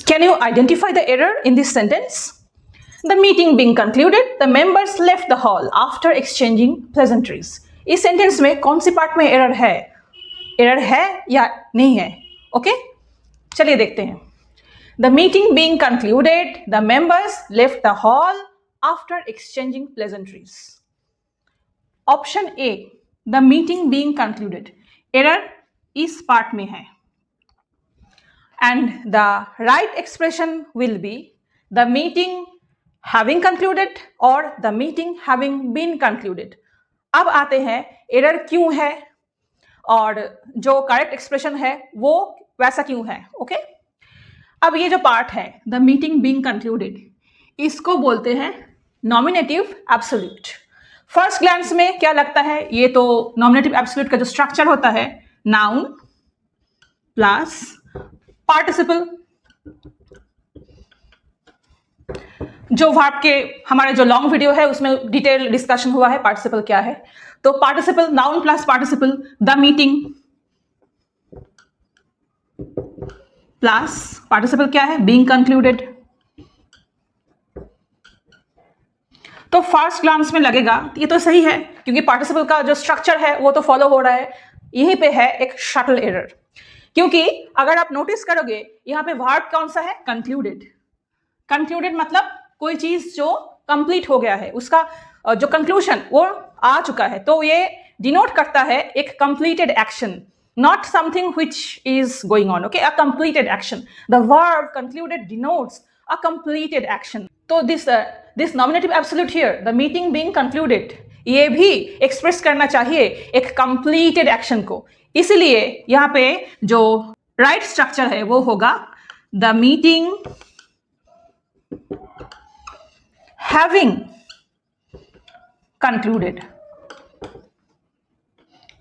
Can you identify the error in this sentence? The meeting being concluded, the members left the hall after exchanging pleasantries. इस sentence में कौन C part में error है? Error है या नहीं है? ओके, चलिए देखते हैं. The meeting being concluded, the members left the hall after exchanging pleasantries. Option A, the meeting being concluded. Error इस पार्ट में है. And the right expression will be the meeting having concluded or the meeting having been concluded. अब आते हैं error क्यों है और जो करेक्ट एक्सप्रेशन है वो वैसा क्यों है. ओके, अब ये जो पार्ट है द मीटिंग बीइंग कंक्लूडेड, इसको बोलते हैं नॉमिनेटिव एब्सोल्यूट. फर्स्ट ग्लैंस में क्या लगता है, ये तो नॉमिनेटिव एब्सोल्यूट का जो स्ट्रक्चर होता है नाउन प्लस पार्टिसिपल. जो वर्ब के हमारे जो लॉन्ग वीडियो है उसमें डिटेल डिस्कशन हुआ है पार्टिसिपल क्या है. तो participle noun plus participle the meeting plus participle क्या है बीइंग कंक्लूडेड. तो फर्स्ट ग्लांस में लगेगा ये तो सही है क्योंकि पार्टिसिपल का जो स्ट्रक्चर है वो तो फॉलो हो रहा है. यहीं पे है एक शटल एरर, क्योंकि अगर आप नोटिस करोगे यहाँ पे वर्ब कौन सा है कंक्लूडेड. कंक्लूडेड मतलब कोई चीज जो कंप्लीट हो गया है, उसका जो कंक्लूजन वो आ चुका है, तो ये डिनोट करता है एक completed action, not something which is going on. Okay, a completed action. The verb concluded denotes a completed action. तो this nominative absolute here the meeting being concluded, ये भी एक्सप्रेस करना चाहिए एक कंप्लीटेड एक्शन को. इसलिए यहाँ पे जो राइट स्ट्रक्चर है वो होगा द मीटिंग हैविंग कंक्लूडेड.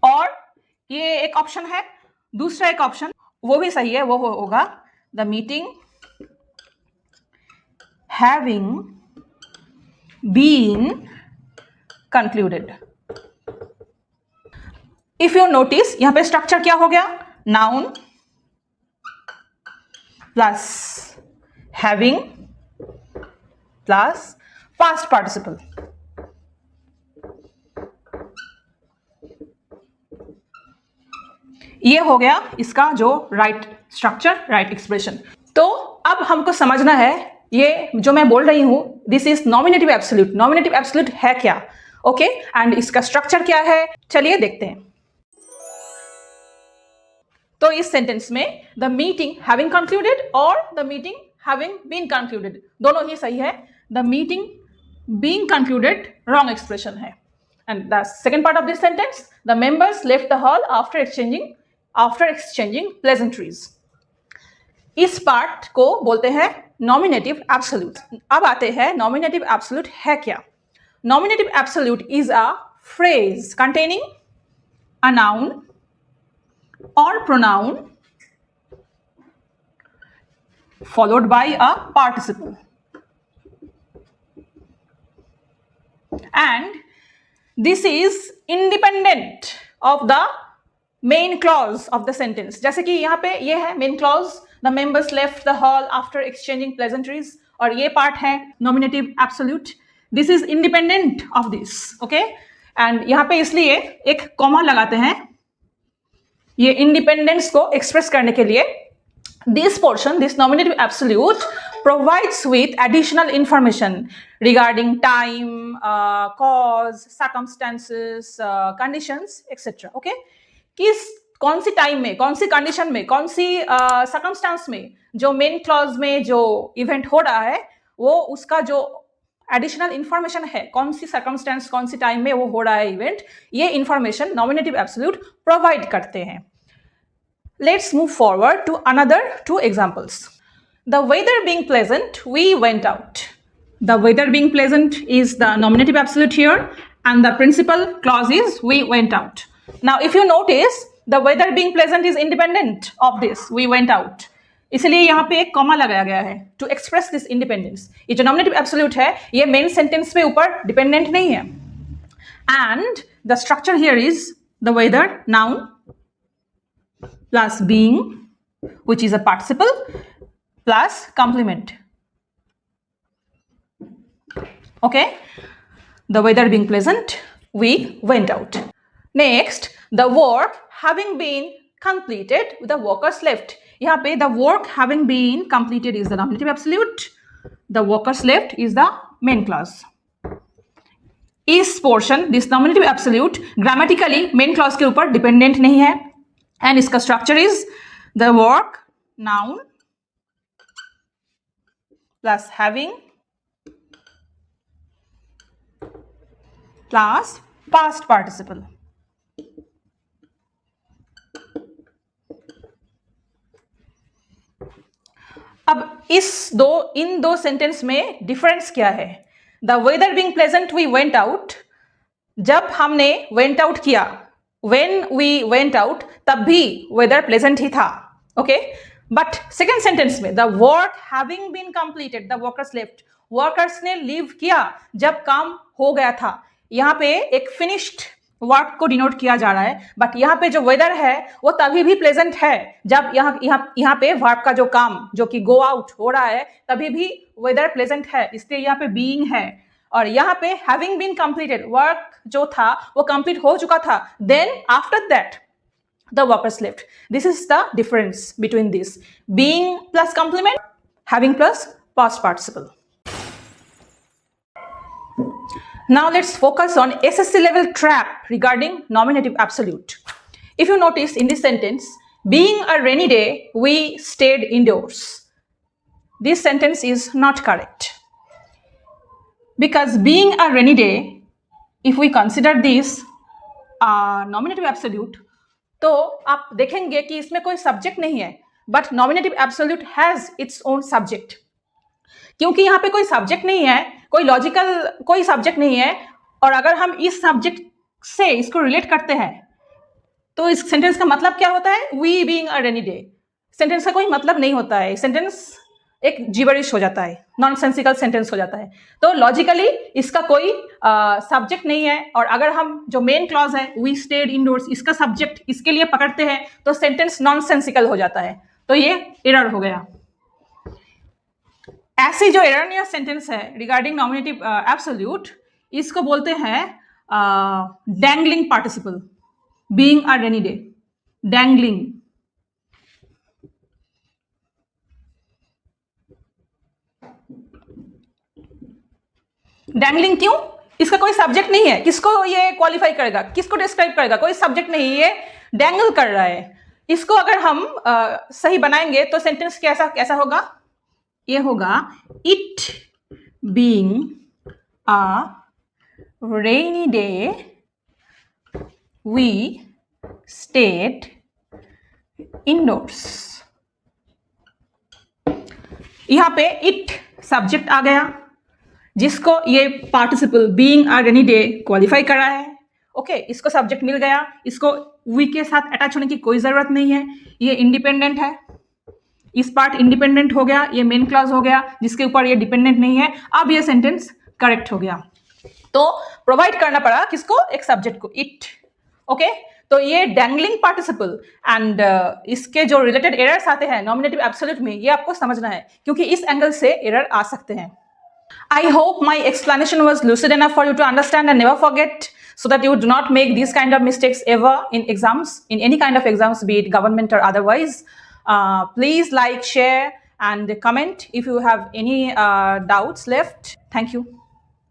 और ये एक ऑप्शन है, दूसरा एक ऑप्शन वो भी सही है, वो होगा the meeting having been concluded. If you notice यहां पे स्ट्रक्चर क्या हो गया, noun plus having plus past participle. ये हो गया इसका जो राइट स्ट्रक्चर, राइट एक्सप्रेशन. तो अब हमको समझना है ये जो मैं बोल रही हूं this is nominative absolute. Nominative absolute है क्या? ओके, एंड इसका स्ट्रक्चर क्या है, चलिए देखते हैं. तो इस सेंटेंस में द मीटिंग हैविंग कंक्लूडेड और the meeting having been concluded दोनों ही सही है. The meeting being concluded wrong expression है. And the second part of this sentence the members left the hall after exchanging pleasantries. इस part को बोलते हैं नॉमिनेटिव एब्सोल्यूट. अब आते हैं नॉमिनेटिव एब्सोल्यूट है क्या. Nominative absolute is a phrase containing a noun or pronoun followed by a participle, and this is independent of the main clause of the sentence. जैसे कि यहाँ पे ये है main clause, the members left the hall after exchanging pleasantries, और ये part है nominative absolute. This is independent of this. okay, and यहाँ पे इसलिए एक कॉमा लगाते हैं ये इंडिपेंडेंस को एक्सप्रेस करने के लिए. This portion, this nominative absolute provides with additional information regarding time, cause, circumstances, conditions etcetera. Okay, कौन सी टाइम में, कौन सी कंडीशन में, कौन सी सर्कमस्टेंस में जो मेन क्लॉज में जो इवेंट हो रहा है वो उसका जो एडिशनल इंफॉर्मेशन है, कौन सी सर्कमस्टेंस कौन सी टाइम में वो हो रहा है इवेंट, ये इंफॉर्मेशन नॉमिनेटिव एब्सोल्यूट प्रोवाइड करते हैं. Let's move forward to another two examples. The weather being pleasant we went out. The weather being pleasant is the nominative absolute here and the principal clause is we went out. Now if you notice the weather being pleasant is independent of this we went out, इसलिए यहाँ पे एक comma लगाया गया है to express this independence. ये जो nominative absolute है ये मेन सेंटेंस पे ऊपर डिपेंडेंट नहीं है. And the structure here is the weather noun plus being which is a participle plus complement. Okay, the weather being pleasant, we went out. Next, the work having been completed, the workers left. यहाँ पे the work having been completed is the nominative absolute, the workers left is the main clause. इस portion, this nominative absolute grammatically main clause के ऊपर dependent नहीं है, and इसका structure is the work noun plus having plus past participle. अब इन दो sentence में difference क्या है? The weather being pleasant we went out, जब हमने वेंट आउट किया, व्हेन वी वेंट आउट, तब भी वेदर प्लेजेंट ही था. ओके, बट सेकेंड सेंटेंस में the work having been completed, the workers left, workers ने लीव किया जब काम हो गया था. यहाँ पे एक फिनिश्ड वर्क को डिनोट किया जा रहा है, बट यहाँ पे जो वेदर है वो तभी भी प्लेजेंट है जब यहाँ पे वर्क का जो काम जो कि गो आउट हो रहा है तभी भी वेदर प्लेजेंट है, इसलिए यहाँ पे बीइंग है. और यहाँ पे हैविंग बीन कंप्लीटेड, वर्क जो था वो कंप्लीट हो चुका था, then after that the workers left. This is the difference between this being plus complement, having plus past participle. Now let's focus on SSC level trap regarding nominative absolute. If you notice in this sentence, being a rainy day, we stayed indoors. This sentence is not correct. Because being a rainy day, if we consider this nominative absolute, तो आप देखेंगे कि इसमें कोई subject नहीं है, but nominative absolute has its own subject. क्योंकि यहाँ पे कोई सब्जेक्ट नहीं है, कोई लॉजिकल कोई सब्जेक्ट नहीं है, और अगर हम इस सब्जेक्ट से इसको रिलेट करते हैं तो इस सेंटेंस का मतलब क्या होता है? We being a rainy day. Sentence का कोई मतलब नहीं होता है, सेंटेंस एक जिबरिश हो जाता है, नॉनसेंसिकल सेंटेंस हो जाता है. तो लॉजिकली इसका कोई सब्जेक्ट नहीं है, और अगर हम जो मेन क्लॉज है वी स्टेड इंडोर्स, इसका सब्जेक्ट इसके लिए पकड़ते हैं तो सेंटेंस नॉनसेंसिकल हो जाता है. तो ये एरर हो गया. ऐसी जो एररनियस सेंटेंस है रिगार्डिंग नॉमिनेटिव एब्सोल्यूट, इसको बोलते हैं dangling participle. Being a rainy day, dangling. Dangling क्यों? इसका कोई सब्जेक्ट नहीं है. किसको ये क्वालिफाई करेगा, किसको डिस्क्राइब करेगा? कोई सब्जेक्ट नहीं, ये डैंगल कर रहा है. इसको अगर हम सही बनाएंगे तो सेंटेंस कैसा होगा? ये होगा it being a rainy day we stayed indoors. यहां पे इट सब्जेक्ट आ गया जिसको ये participle being a rainy day qualify कर रहा है. ओके, इसको सब्जेक्ट मिल गया, इसको वी के साथ अटैच होने की कोई जरूरत नहीं है, ये इंडिपेंडेंट है. इस पार्ट इंडिपेंडेंट हो गया, ये मेन क्लॉज हो गया जिसके ऊपर ये डिपेंडेंट नहीं है. अब ये सेंटेंस करेक्ट हो गया. तो प्रोवाइड करना पड़ा किसको? एक सब्जेक्ट को, इट. ओके, तो ये डैंगलिंग पार्टिसिपल एंड इसके जो रिलेटेड एरर्स आते हैं नॉमिनेटिव एब्सोल्यूट में, ये आपको समझना है क्योंकि इस एंगल से एरर आ सकते हैं. I hope my explanation was lucid enough for you to understand and never forget, so that you do not make these kind of mistakes ever in exams, in any kind of exams, be it government or otherwise. Please like, share and comment if you have any doubts left. Thank you.